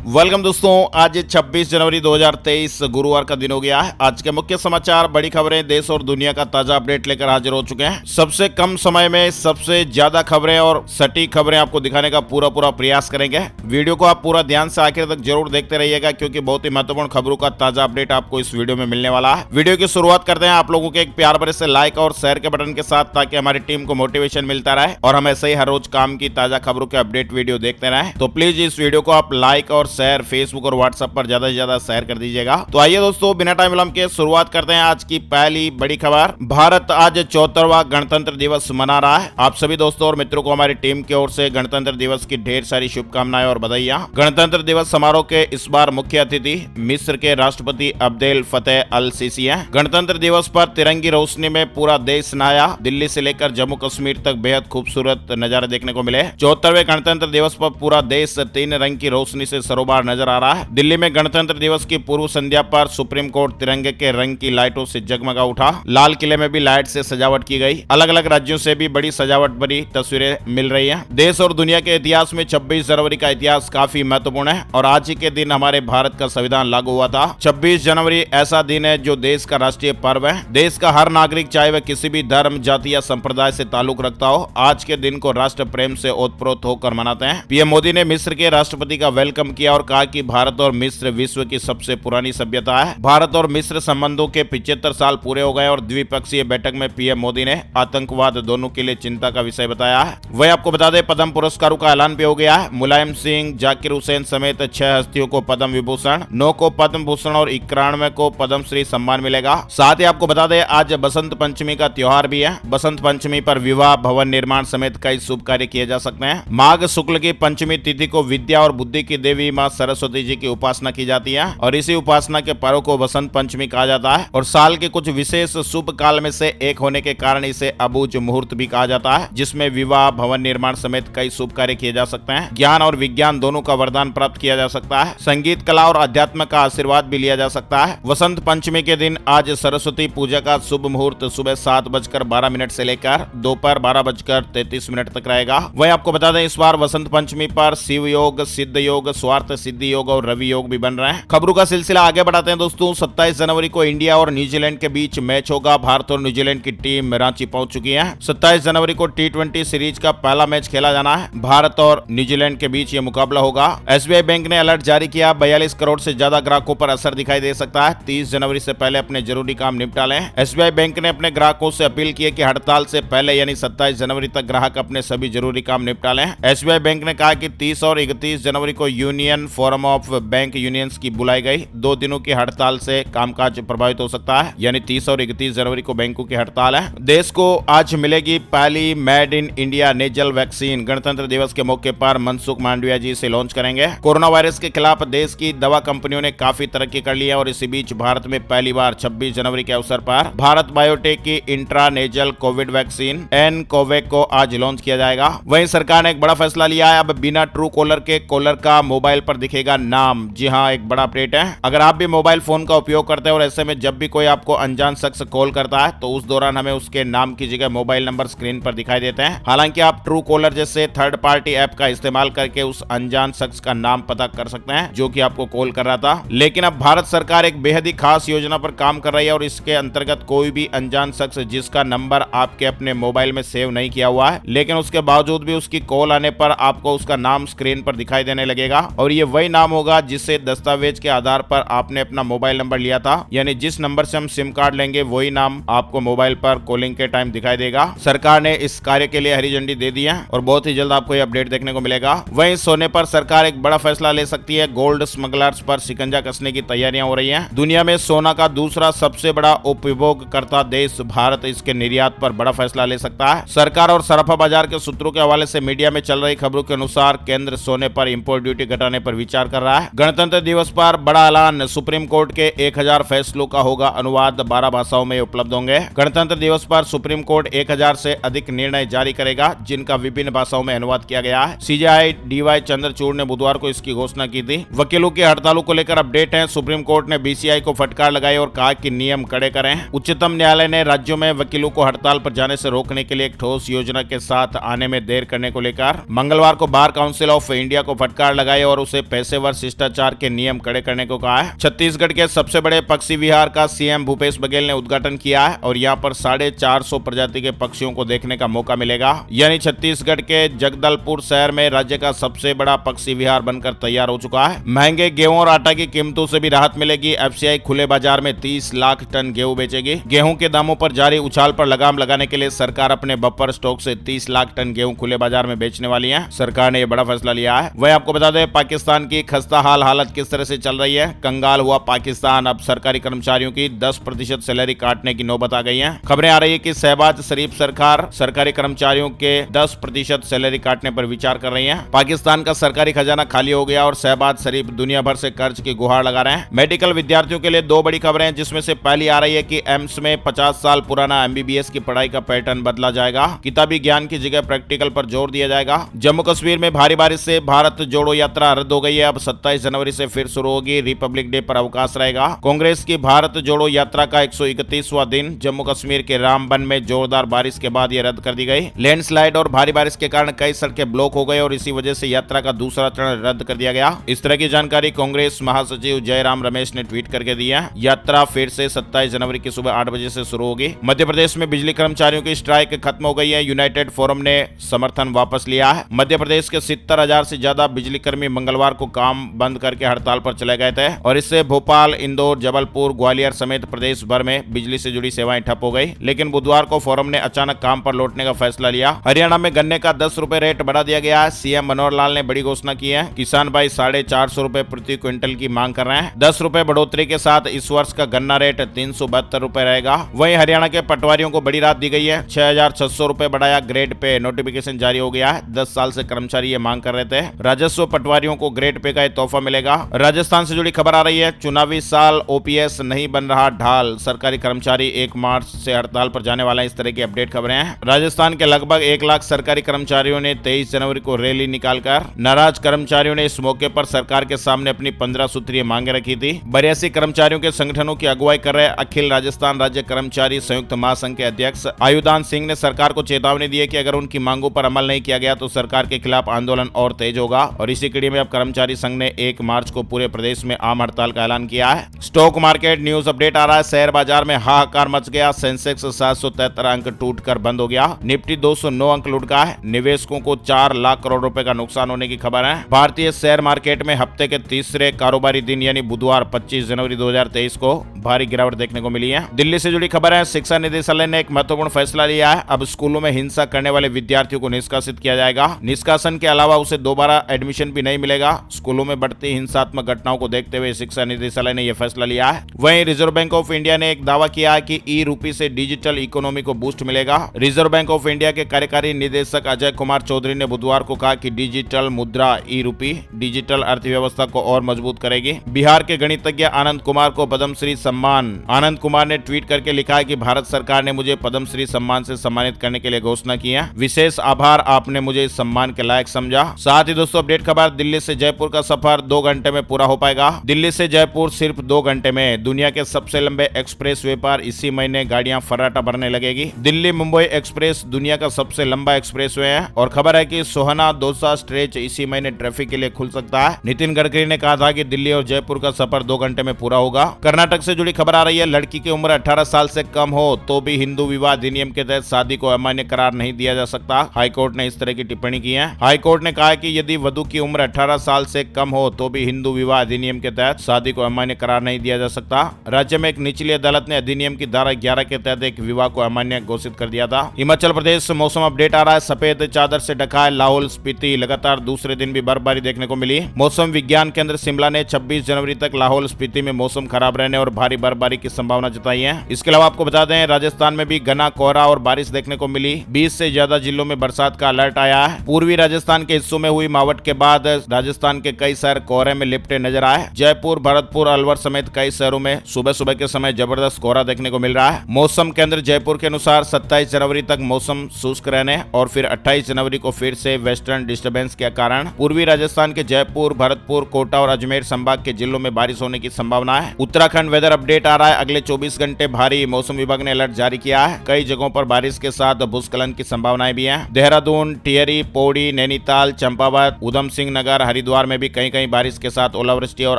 Welcome दोस्तों, आज 26 जनवरी 2023 गुरुवार का दिन हो गया है। आज के मुख्य समाचार, बड़ी खबरें, देश और दुनिया का ताजा अपडेट लेकर हाजिर हो चुके हैं। सबसे कम समय में सबसे ज्यादा खबरें और सटीक खबरें आपको दिखाने का पूरा प्रयास करेंगे। वीडियो को आप पूरा ध्यान से आखिर तक जरूर देखते रहिएगा, क्योंकि बहुत ही महत्वपूर्ण खबरों का ताजा अपडेट आपको इस वीडियो में मिलने वाला है। वीडियो की शुरुआत करते हैं आप लोगों के एक प्यार भरे से लाइक और शेयर के बटन के साथ, ताकि हमारी टीम को मोटिवेशन मिलता रहे और हम ऐसे ही हर रोज काम की ताजा खबरों के अपडेट वीडियो देखते रहे। तो प्लीज इस वीडियो को आप लाइक और शेयर फेसबुक और व्हाट्सएप पर ज्यादा से ज्यादा शेयर कर दीजिएगा। तो आइए दोस्तों, बिना टाइम विलंब के शुरुआत करते हैं आज की पहली बड़ी खबर। भारत आज 74वां गणतंत्र दिवस मना रहा है। आप सभी दोस्तों और मित्रों को हमारी टीम की ओर से गणतंत्र दिवस की ढेर सारी शुभकामनाएं और बधाइयां। गणतंत्र दिवस समारोह के इस बार मुख्य अतिथि मिस्र के राष्ट्रपति अब्देल फतेह अल सीसी हैं। गणतंत्र दिवस पर तिरंगी रोशनी में पूरा देश नहाया। दिल्ली से लेकर जम्मू कश्मीर तक बेहद खूबसूरत नजारे देखने को मिले। 74वें गणतंत्र दिवस पर पूरा देश 3 रंग की रोशनी से सरोबार नजर आ रहा है। दिल्ली में गणतंत्र दिवस की पूर्व संध्या पर सुप्रीम कोर्ट तिरंगे के रंग की लाइटों से जगमगा उठा। लाल किले में भी लाइट से सजावट की गई। अलग अलग राज्यों से भी बड़ी सजावट भरी तस्वीरें मिल रही हैं। देश और दुनिया के इतिहास में 26 जनवरी का इतिहास काफी महत्वपूर्ण है और आज ही के दिन हमारे भारत का संविधान लागू हुआ था। 26 जनवरी ऐसा दिन है जो देश का राष्ट्रीय पर्व है। देश का हर नागरिक, चाहे वह किसी भी धर्म, जाति या संप्रदाय से ताल्लुक रखता हो, आज के दिन को राष्ट्र प्रेम से ओतप्रोत होकर मनाते हैं। पीएम मोदी ने मिस्र के राष्ट्रपति का वेलकम किया और कहा कि भारत और मिस्र विश्व की सबसे पुरानी सभ्यता है। भारत और मिस्र संबंधों के 75 साल पूरे हो गए और द्विपक्षीय बैठक में पीएम मोदी ने आतंकवाद दोनों के लिए चिंता का विषय बताया है। वही आपको बता दें, पद्म पुरस्कारों का ऐलान भी हो गया है। मुलायम सिंह, जाकिर हुसैन समेत 6 हस्तियों को पद्म विभूषण, 9 को पद्म भूषण और 91 को पद्म श्री सम्मान मिलेगा। साथ ही आपको बता दें, आज बसंत पंचमी का त्योहार भी है। बसंत पंचमी पर विवाह, भवन निर्माण समेत कई शुभ कार्य किए जा सकते हैं। माघ शुक्ल की पंचमी तिथि को विद्या और बुद्धि की देवी माँ सरस्वती जी की उपासना की जाती है और इसी उपासना के पर्व को बसंत पंचमी कहा जाता है और साल के कुछ विशेष शुभ काल में से एक होने के कारण इसे अबूझ मुहूर्त भी कहा जाता है, जिसमें विवाह, भवन निर्माण समेत कई शुभ कार्य किए जा सकते हैं। ज्ञान और विज्ञान दोनों का वरदान प्राप्त किया जा सकता है। संगीत, कला और अध्यात्म का आशीर्वाद भी लिया जा सकता है। वसंत पंचमी के दिन आज सरस्वती पूजा का शुभ मुहूर्त सुबह 7:12 से लेकर दोपहर 12:33 तक रहेगा। वही आपको बता दें, इस बार वसंत पंचमी पर शिव योग, सिद्ध योग, स्वार्थ सिद्धि योग और रवि योग भी बन रहे हैं। खबरों का सिलसिला आगे बढ़ाते हैं दोस्तों। 27 जनवरी को इंडिया और न्यूजीलैंड के बीच मैच होगा। भारत और न्यूजीलैंड की टीम रांची पहुंच चुकी है। 27 जनवरी को T20 सीरीज का पहला मैच खेला जाना है। भारत और न्यूजीलैंड के बीच यह मुकाबला होगा। SBI बैंक ने अलर्ट जारी किया। 42 करोड़ से ज्यादा ग्राहकों पर असर दिखाई दे सकता है। 30 जनवरी से पहले अपने जरूरी काम निपटा लें। SBI बैंक ने अपने ग्राहकों से अपील की है कि हड़ताल से पहले यानी 27 जनवरी तक ग्राहक अपने सभी जरूरी काम निपटा लें। SBI बैंक ने कहा कि 30 और 31 जनवरी को union forum of bank unions की बुलाई गई। 2 दिनों की हड़ताल से कामकाज प्रभावित हो सकता है, यानी 30 और 31 जनवरी को बैंकों की हड़ताल है। देश को आज मिलेगी पहली made in India nasal vaccine. गणतंत्र दिवस के मौके पर मनसुख मांडविया जी इसे लॉन्च करेंगे। कोरोना वायरस के खिलाफ देश की दवा कंपनियों ने काफी तरक्की कर ली है और इसी बीच भारत में पहली बार 26 जनवरी के अवसर पर भारत बायोटेक की इंट्रा नेजल कोविड वैक्सीन एनकोवैक को आज लॉन्च किया जाएगा। वहीं सरकार ने एक बड़ा फैसला लिया है। अब बिना ट्रू कॉलर के कॉलर का मोबाइल पर दिखेगा नाम। जी हाँ, एक बड़ा अपडेट है। अगर आप भी मोबाइल फोन का उपयोग करते हैं और ऐसे में जब भी कोई आपको अनजान शख्स कॉल करता है तो उस दौरान हमें उसके नाम की जगह मोबाइल नंबर स्क्रीन पर दिखाई देते हैं। हालांकि आप ट्रू कॉलर जैसे थर्ड पार्टी ऐप का इस्तेमाल करके उस अनजान शख्स का नाम पता कर सकते हैं जो कि आपको कॉल कर रहा था। लेकिन अब भारत सरकार एक बेहद ही खास योजना पर काम कर रही है और इसके अंतर्गत कोई भी अनजान शख्स जिसका नंबर आपके अपने मोबाइल में सेव नहीं किया हुआ है, लेकिन उसके बावजूद भी उसकी कॉल आने पर आपको उसका नाम स्क्रीन पर दिखाई देने लगेगा और ये वही नाम होगा जिससे दस्तावेज के आधार पर आपने अपना मोबाइल नंबर लिया था। यानी जिस नंबर से हम सिम कार्ड लेंगे वही नाम आपको मोबाइल पर कॉलिंग के टाइम दिखाई देगा। सरकार ने इस कार्य के लिए हरी झंडी दे दी है और बहुत ही जल्द आपको ये अपडेट देखने को मिलेगा। वहीं सोने पर सरकार एक बड़ा फैसला ले सकती है। गोल्ड स्मगलर्स पर शिकंजा कसने की तैयारियां हो रही हैं। दुनिया में सोना का दूसरा सबसे बड़ा उपभोगकर्ता देश भारत इसके निर्यात पर बड़ा फैसला ले सकता है। सरकार और सराफा बाजार के सूत्रों के हवाले से मीडिया में चल रही खबरों के अनुसार केंद्र सोने पर इंपोर्ट ड्यूटी घटाने पर विचार कर रहा है। गणतंत्र दिवस पर बड़ा ऐलान। सुप्रीम कोर्ट के 1000 फैसलों का होगा अनुवाद। 12 भाषाओं में उपलब्ध होंगे। गणतंत्र दिवस पर सुप्रीम कोर्ट 1000 से अधिक निर्णय जारी करेगा, जिनका विभिन्न भाषाओं में अनुवाद किया गया है। CJI DY चंद्रचूड़ ने बुधवार को इसकी घोषणा की थी। वकीलों की हड़तालों को लेकर अपडेट है। सुप्रीम कोर्ट ने BCI को फटकार लगाई और कहा कि नियम कड़े करें। उच्चतम न्यायालय ने राज्यों में वकीलों को हड़ताल पर जाने से रोकने के लिए एक ठोस योजना के साथ आने में देर करने को लेकर मंगलवार को बार काउंसिल ऑफ इंडिया को फटकार लगाई और उसे से पेशेवर शिष्टाचार के नियम कड़े करने को कहा है। छत्तीसगढ़ के सबसे बड़े पक्षी विहार का सीएम भूपेश बघेल ने उद्घाटन किया है और यहाँ पर 450 प्रजाति के पक्षियों को देखने का मौका मिलेगा। यानी छत्तीसगढ़ के जगदलपुर शहर में राज्य का सबसे बड़ा पक्षी विहार बनकर तैयार हो चुका है। महंगे गेहूं और आटा की कीमतों से भी राहत मिलेगी। एफसीआई खुले बाजार में 30 लाख टन गेहूं बेचेगी। गेहूं के दामों पर जारी उछाल पर लगाम लगाने के लिए सरकार अपने बफर स्टॉक से 30 लाख टन गेहूं खुले बाजार में बेचने वाली है। सरकार ने यह बड़ा फैसला लिया है। वह आपको बता दें, पाकिस्तान की खस्ता हाल हालत किस तरह से चल रही है। कंगाल हुआ पाकिस्तान। अब सरकारी कर्मचारियों की 10% सैलरी काटने की नौबत आ गई है। खबरें आ रही है कि शहबाज शरीफ सरकार सरकारी कर्मचारियों के 10% सैलरी काटने पर विचार कर रही है। पाकिस्तान का सरकारी खजाना खाली हो गया और शहबाज शरीफ दुनिया भर से कर्ज की गुहार लगा रहे हैं। मेडिकल विद्यार्थियों के लिए दो बड़ी खबरें, जिसमें से पहली आ रही है कि एम्स में 50 साल पुराना एमबीबीएस की पढ़ाई का पैटर्न बदला जाएगा। किताबी ज्ञान की जगह प्रैक्टिकल पर जोर दिया जाएगा। जम्मू कश्मीर में भारी बारिश से भारत जोड़ो यात्रा रद्द हो गई है। अब 27 जनवरी से फिर शुरू होगी। रिपब्लिक डे पर अवकाश रहेगा। कांग्रेस की भारत जोड़ो यात्रा का 131वां दिन जम्मू कश्मीर के रामबन में जोरदार बारिश के बाद यह रद्द कर दी गई। लैंडस्लाइड और भारी बारिश के कारण कई सड़कें ब्लॉक हो गई और इसी वजह से यात्रा का दूसरा चरण रद्द कर दिया गया। इस तरह की जानकारी कांग्रेस महासचिव जयराम रमेश ने ट्वीट करके दी है। यात्रा फिर से 27 जनवरी की सुबह 8 बजे से शुरू होगी। मध्य प्रदेश में बिजली कर्मचारियों की स्ट्राइक खत्म हो गई है। यूनाइटेड फोरम ने समर्थन वापस लिया है। मध्य प्रदेश के 70,000 से ज्यादा बिजली कर्मी मंगलवार को काम बंद करके हड़ताल पर चले गए थे और इससे भोपाल, इंदौर, जबलपुर, ग्वालियर समेत प्रदेश भर में बिजली से जुड़ी सेवाएं ठप हो गई। लेकिन बुधवार को फोरम ने अचानक काम पर लौटने का फैसला लिया। हरियाणा में गन्ने का 10 रुपए रेट बढ़ा दिया गया है। सीएम मनोहर लाल ने बड़ी घोषणा की है। किसान भाई 450 रुपए प्रति क्विंटल की मांग कर रहे हैं। 10 रुपए बढ़ोतरी के साथ इस वर्ष का गन्ना रेट 372 रुपए रहेगा। वहीं हरियाणा के पटवारियों को बड़ी राहत दी गई है। 6,600 रुपए बढ़ाया ग्रेड पे नोटिफिकेशन जारी हो गया है। 10 साल से कर्मचारी ये मांग कर रहे थे। राजस्व पटवारियों को ग्रेड पे का तोहफा मिलेगा। राजस्थान से जुड़ी खबर आ रही है। चुनावी साल ओपीएस नहीं बन रहा ढाल। सरकारी कर्मचारी 1 मार्च से हड़ताल पर जाने वाला है। इस तरह की अपडेट खबरें हैं। राजस्थान के लगभग 1 लाख सरकारी कर्मचारियों ने 23 जनवरी को रैली निकालकर नाराज कर्मचारियों ने इस मौके पर सरकार के सामने अपनी 15 सूत्रीय मांगे रखी थी। 82 कर्मचारियों के संगठनों की अगुवाई कर रहे अखिल राजस्थान राज्य कर्मचारी संयुक्त महासंघ के अध्यक्ष आयुदान सिंह ने सरकार को चेतावनी दी है कि अगर उनकी मांगों पर अमल नहीं किया गया तो सरकार के खिलाफ आंदोलन और तेज होगा। और इसी कड़ी में अब कर्मचारी संघ ने 1 मार्च को पूरे प्रदेश में आम हड़ताल का ऐलान किया है। स्टॉक मार्केट न्यूज अपडेट आ रहा है। शेयर बाजार में हाहाकार मच गया। सेंसेक्स 773 अंक टूटकर बंद हो गया। निफ्टी 209 अंक लुढ़का है। निवेशकों को 4 लाख करोड़ रुपए का नुकसान होने की खबर है। भारतीय शेयर मार्केट में हफ्ते के तीसरे कारोबारी दिन यानी बुधवार 25 जनवरी 2023 को भारी गिरावट देखने को मिली है। दिल्ली से जुड़ी खबर है। शिक्षा निदेशालय ने एक महत्वपूर्ण फैसला लिया है। अब स्कूलों में हिंसा करने वाले विद्यार्थियों को निष्कासित किया जाएगा। निष्कासन के अलावा उसे दोबारा एडमिशन भी नहीं मिलेगा। स्कूलों में बढ़ती हिंसात्मक घटनाओं को देखते हुए शिक्षा निदेशालय ने यह फैसला लिया है। वहीं रिजर्व बैंक ऑफ इंडिया ने एक दावा किया है कि ई-रूपी से डिजिटल इकोनॉमी को बूस्ट मिलेगा। रिजर्व बैंक ऑफ इंडिया के कार्यकारी निदेशक अजय कुमार चौधरी ने बुधवार को कहा कि डिजिटल मुद्रा ई-रूपी डिजिटल अर्थव्यवस्था को और मजबूत करेगी। बिहार के गणितज्ञ आनंद कुमार को पद्मश्री सम्मान। आनंद कुमार ने ट्वीट करके लिखा है कि भारत सरकार ने मुझे पद्मश्री सम्मान से सम्मानित करने के लिए घोषणा की है। विशेष आभार, आपने मुझे इस सम्मान के लायक समझा। साथ ही दोस्तों अपडेट खबर, दिल्ली से जयपुर का सफर 2 घंटे में पूरा हो पाएगा। दिल्ली से जयपुर सिर्फ 2 घंटे में। दुनिया के सबसे लंबे एक्सप्रेस वे पर इसी महीने गाड़ियां फर्राटा भरने लगेगी। दिल्ली मुंबई एक्सप्रेस दुनिया का सबसे लंबा एक्सप्रेस वे है और खबर है कि सोहना दौसा स्ट्रेच इसी महीने ट्रैफिक के लिए खुल सकता है। नितिन गडकरी ने कहा था कि दिल्ली और जयपुर का सफर 2 घंटे में पूरा होगा। कर्नाटक से जुड़ी खबर आ रही है। लड़की की उम्र 18 साल से कम हो तो भी हिंदू विवाह अधिनियम के तहत शादी को अमान्य करार नहीं दिया जा सकता। हाईकोर्ट ने इस तरह की टिप्पणी की है। हाईकोर्ट ने कहा है कि यदि वधु की उम्र 18 साल से कम हो तो भी हिंदू विवाह अधिनियम के तहत शादी को अमान्य करार नहीं दिया जा सकता। राज्य में एक निचली अदालत ने अधिनियम की धारा 11 के तहत एक विवाह को अमान्य घोषित कर दिया था। हिमाचल प्रदेश मौसम अपडेट आ रहा है। सफेद चादर से ढका है लाहौल स्पीति। लगातार दूसरे दिन भी बर्फबारी देखने को मिली। मौसम विज्ञान केंद्र शिमला ने 26 जनवरी तक लाहौल स्पीति में मौसम खराब रहने और भारी बर्फबारी की संभावना जताई है। इसके अलावा आपको बता दें, राजस्थान में भी घना कोहरा और बारिश देखने को मिली। 20 से ज्यादा जिलों में बरसात का अलर्ट आया है। पूर्वी राजस्थान के हिस्सों में हुई मावट के बाद राजस्थान के कई शहर कोहरे में लिपटे नजर आए। जयपुर, भरतपुर, अलवर समेत कई शहरों में सुबह सुबह के समय जबरदस्त कोहरा देखने को मिल रहा है। मौसम केंद्र जयपुर के अनुसार 27 जनवरी तक मौसम शुष्क रहने और फिर 28 जनवरी को फिर से वेस्टर्न डिस्टर्बेंस के कारण पूर्वी राजस्थान के जयपुर, भरतपुर, कोटा और अजमेर संभाग के जिलों में बारिश होने की संभावना है। उत्तराखंड वेदर अपडेट आ रहा है। अगले 24 घंटे भारी मौसम विभाग ने अलर्ट जारी किया है। कई जगहों पर बारिश के साथ भूस्खलन की संभावनाएं भी हैं। देहरादून, टिहरी, पौड़ी, नैनीताल, चंपावत, उधम सिंह नगर, हरिद्वार में भी कहीं कहीं बारिश के साथ ओलावृष्टि और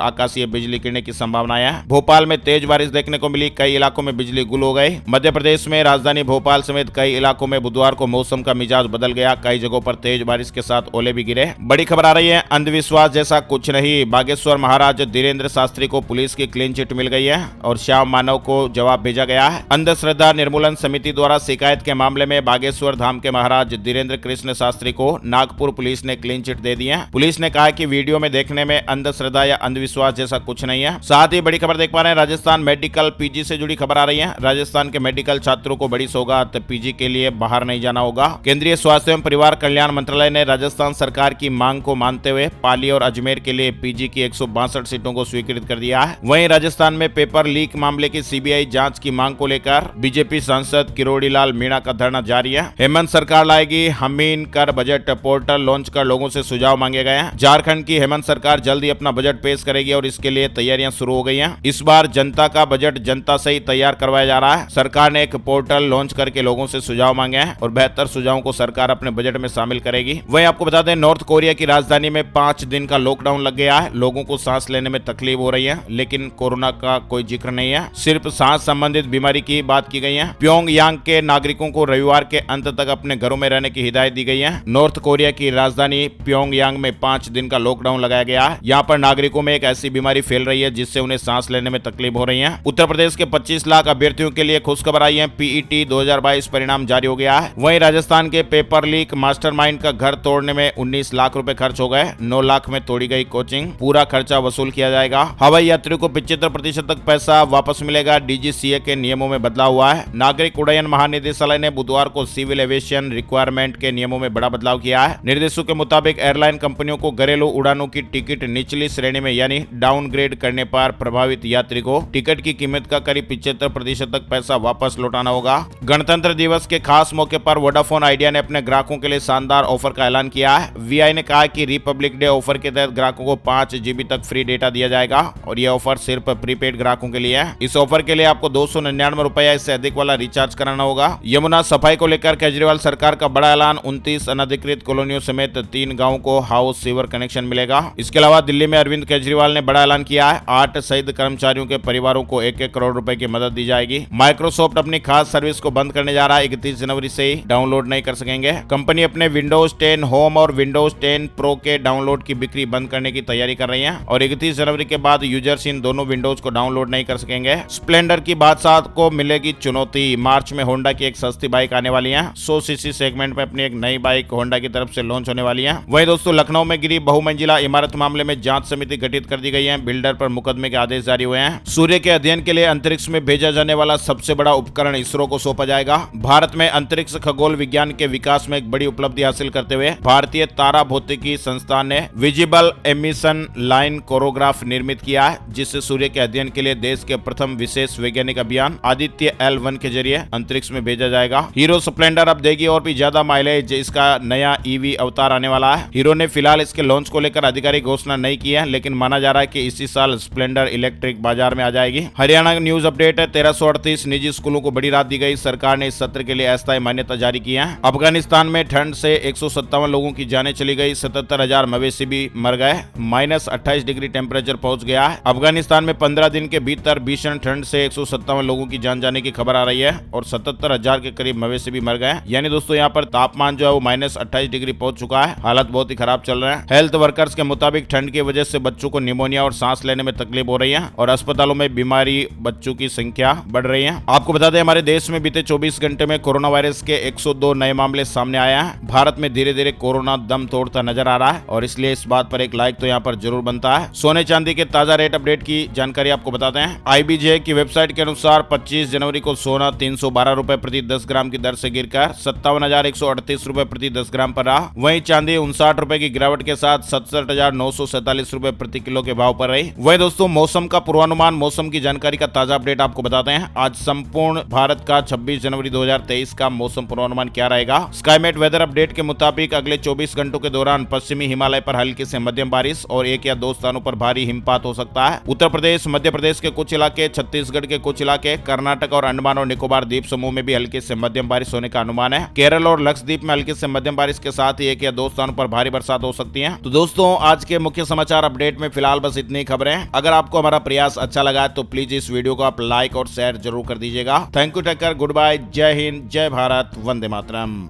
आकाशीय बिजली गिरने की संभावना है। भोपाल में तेज बारिश देखने को मिली, कई इलाकों में बिजली गुल हो गई। मध्य प्रदेश में राजधानी भोपाल समेत कई इलाकों में बुधवार को मौसम का मिजाज बदल गया, कई जगहों पर तेज बारिश के साथ ओले भी गिरे। बड़ी खबर आ रही है, अंधविश्वास जैसा कुछ नहीं। बागेश्वर महाराज धीरेन्द्र शास्त्री को पुलिस की क्लीन चिट मिल गई है और श्याम मानव को जवाब भेजा गया है। अंधश्रद्धा निर्मूलन समिति द्वारा शिकायत के मामले में बागेश्वर धाम के महाराज धीरेन्द्र कृष्ण शास्त्री को नागपुर पुलिस ने क्लीन चिट दे दी है। पुलिस ने कहा कि वीडियो में देखने में अंधश्रद्धा या अंधविश्वास जैसा कुछ नहीं है। साथ ही बड़ी खबर देख पा रहे हैं, राजस्थान मेडिकल पीजी से जुड़ी खबर आ रही है। राजस्थान के मेडिकल छात्रों को बड़ी सौगात, पीजी के लिए बाहर नहीं जाना होगा। केंद्रीय स्वास्थ्य एवं परिवार कल्याण मंत्रालय ने राजस्थान सरकार की मांग को मानते हुए पाली और अजमेर के लिए पीजी की 162 सीटों को स्वीकृत कर दिया है। वहीं राजस्थान में पेपर लीक मामले की सीबीआई जांच की मांग को लेकर बीजेपी सांसद किरोड़ी लाल मीणा का धरना जारी है। हेमंत सरकार लाएगी हमीन कर बजट, पोर्टल लॉन्च कर लोगों से सुझाव मांगे गए हैं। झारखंड की हेमंत सरकार जल्द ही अपना बजट पेश करेगी और इसके लिए तैयारियां शुरू हो गई हैं। इस बार जनता का बजट जनता से ही तैयार करवाया जा रहा है। सरकार ने एक पोर्टल लॉन्च करके लोगों से सुझाव मांगे हैं और बेहतर सुझावों को सरकार अपने बजट में शामिल करेगी। वहीं आपको बता दें, नॉर्थ कोरिया की राजधानी में 5 दिन का लॉकडाउन लग गया है। लोगों को सांस लेने में तकलीफ हो रही है, लेकिन कोरोना का कोई जिक्र नहीं है, सिर्फ सांस संबंधित बीमारी की बात की गई है। प्योंगयांग के नागरिकों को रविवार के अंत तक अपने घरों में रहने की हिदायत दी गई है। नॉर्थ कोरिया की राजधानी प्योंगयांग में 5 दिन का लॉकडाउन लगाया गया है। यहाँ पर नागरिकों में एक ऐसी बीमारी फैल रही है जिससे उन्हें सांस लेने में तकलीफ हो रही है। उत्तर प्रदेश के 25 लाख अभ्यर्थियों के लिए खुशखबर आई है, पीईटी 2022 परिणाम जारी हो गया है। वहीं राजस्थान के पेपर लीक मास्टरमाइंड का घर तोड़ने में 19 लाख रुपए खर्च हो गए। 9 लाख में तोड़ी गई कोचिंग, पूरा खर्चा वसूल किया जाएगा। हवाई यात्रियों को 75% तक पैसा वापस मिलेगा। डीजीसीए के नियमों में बदलाव हुआ है। नागरिक उड्डयन महानिदेशालय ने बुधवार को सिविल एविएशन रिक्वायरमेंट के नियमों में बड़ा बदलाव किया है। निर्देशों के मुताबिक एयरलाइन कंपनियों को घरेलू उड़ानों की टिकट निचली श्रेणी में यानी डाउनग्रेड करने पर प्रभावित यात्री को टिकट की कीमत का करीब 75% तक पैसा वापस लौटाना होगा। गणतंत्र दिवस के खास मौके पर वोडाफोन आइडिया ने अपने ग्राहकों के लिए शानदार ऑफर का ऐलान किया है। वीआई ने कहा कि रिपब्लिक डे ऑफर के तहत ग्राहकों को 5 GB तक फ्री डेटा दिया जाएगा और यह ऑफर सिर्फ प्रीपेड ग्राहकों के लिए है। इस ऑफर के लिए आपको 299 रुपया इससे अधिक वाला रिचार्ज कराना होगा। यमुना सफाई को लेकर केजरीवाल सरकार का बड़ा ऐलान, 29 अनधिकृत कॉलोनियों समेत 3 गाँव को हाउस सीवर कनेक्शन मिलेगा। इसके अलावा दिल्ली में अरविंद केजरीवाल ने बड़ा ऐलान किया है, 8 शहीद कर्मचारियों के परिवारों को 1-1 करोड़ रुपए की मदद दी जाएगी। माइक्रोसॉफ्ट अपनी खास सर्विस को बंद करने जा रहा है, 31 जनवरी से ही डाउनलोड नहीं कर सकेंगे। कंपनी अपने विंडोज 10 होम और विंडोज 10 प्रो के डाउनलोड की बिक्री बंद करने की तैयारी कर रही है और 31 जनवरी के बाद यूजर्स इन दोनों विंडोज को डाउनलोड नहीं कर सकेंगे। स्प्लेंडर की बादशाह को मिलेगी चुनौती, मार्च में होंडा की एक सस्ती बाइक आने वाली है। 100 सीसी सेगमेंट में अपनी एक नई बाइक होंडा की तरफ से लॉन्च होने वाली है। वहीं दोस्तों, लखनऊ में गिरी बहुमंजिला इमारत मामले में जांच समिति गठित कर दी गई है। बिल्डर पर मुकदमे के आदेश जारी हुए हैं। सूर्य के अध्ययन के लिए अंतरिक्ष में भेजा जाने वाला सबसे बड़ा उपकरण इसरो को सौंपा जाएगा। भारत में अंतरिक्ष खगोल विज्ञान के विकास में एक बड़ी उपलब्धि हासिल करते हुए भारतीय तारा भौतिकी संस्थान ने विजिबल एमिशन लाइन कोरोग्राफ निर्मित किया है, जिससे सूर्य के अध्ययन के लिए देश के प्रथम विशेष वैज्ञानिक अभियान आदित्य L1 के जरिए अंतरिक्ष में भेजा जाएगा। हीरो स्प्लेंडर अब देगी और भी ज्यादा माइलेज, इसका नया ईवी अवतार आने वाला है। हीरो ने फिलहाल इसके लॉन्च को लेकर आधिकारिक घोषणा नहीं की है, लेकिन माना जा रहा है कि इसी साल स्प्लेंडर इलेक्ट्रिक बाजार में आ जाएगी। हरियाणा न्यूज अपडेट है, 1338 निजी स्कूलों को बड़ी राहत दी गई। सरकार ने इस सत्र के लिए अस्थायी मान्यता जारी की है। अफगानिस्तान में ठंड से 157 लोगों की जानें चली गई, 77,000 मवेशी भी मर गए। -28 डिग्री टेम्परेचर पहुंच गया है। अफगानिस्तान में 15 दिन के भीतर भीषण ठंड से 157 लोगों की जान जाने की खबर आ रही है और 77,000 के करीब मवेशी भी मर गए। यानी दोस्तों, यहाँ पर तापमान जो है वो -28 डिग्री पहुंच चुका है। हालत बहुत ही खराब चल रहा है। हेल्थ वर्कर्स के मुताबिक ठंड की वजह से बच्चों को निमोनिया और सांस लेने में तकलीफ हो रही है और अस्पतालों में बीमारी बच्चों की संख्या बढ़ रही है। आपको बता दें, हमारे देश में बीते 24 घंटे में कोरोना वायरस के 102 नए मामले सामने आए हैं। भारत में धीरे धीरे कोरोना दम तोड़ता नजर आ रहा है और इसलिए इस बात पर एक लाइक तो यहाँ पर जरूर बनता है। सोने चांदी के ताजा रेट अपडेट की जानकारी आपको बताते हैं। IBJ की वेबसाइट के अनुसार 25 जनवरी को सोना 312 रुपए प्रति 10 ग्राम की दर से गिरकर 57,138 रुपए प्रति 10 ग्राम पर रहा। वहीं चांदी 59 रुपए की गिरावट के साथ 67,947 रुपए प्रति किलो के भाव पर रही। वही दोस्तों, मौसम का पूर्वानुमान, मौसम की जानकारी का ताजा अपडेट आपको बताते हैं। आज संपूर्ण भारत का 26 जनवरी 2023 का मौसम पूर्वानुमान क्या रहेगा। स्काईमेट वेदर अपडेट के मुताबिक अगले 24 घंटों के दौरान पश्चिमी हिमालय पर हल्की से मध्यम बारिश और 1 या 2 स्थानों पर भारी हिमपात हो सकता है। उत्तर प्रदेश, मध्य प्रदेश के कुछ इलाके, छत्तीसगढ़ के कुछ इलाके, कर्नाटक और अंडमान और निकोबार द्वीप समूह में भी हल्की से मध्यम बारिश होने का अनुमान है। केरल और लक्षद्वीप में हल्की से मध्यम बारिश के साथ ही 1 या 2 स्थानों पर भारी बरसात हो सकती है। तो दोस्तों आज के मुख्य समाचार अपडेट में फिलहाल बस इतनी खबरें। अगर आपको हमारा प्रयास अच्छा लगा तो प्लीज इस वीडियो को आप लाइक और शेयर जरूर कर दीजिएगा। Thank you, take care, good bye, जय हिंद, जय भारत, वंदे मातरम।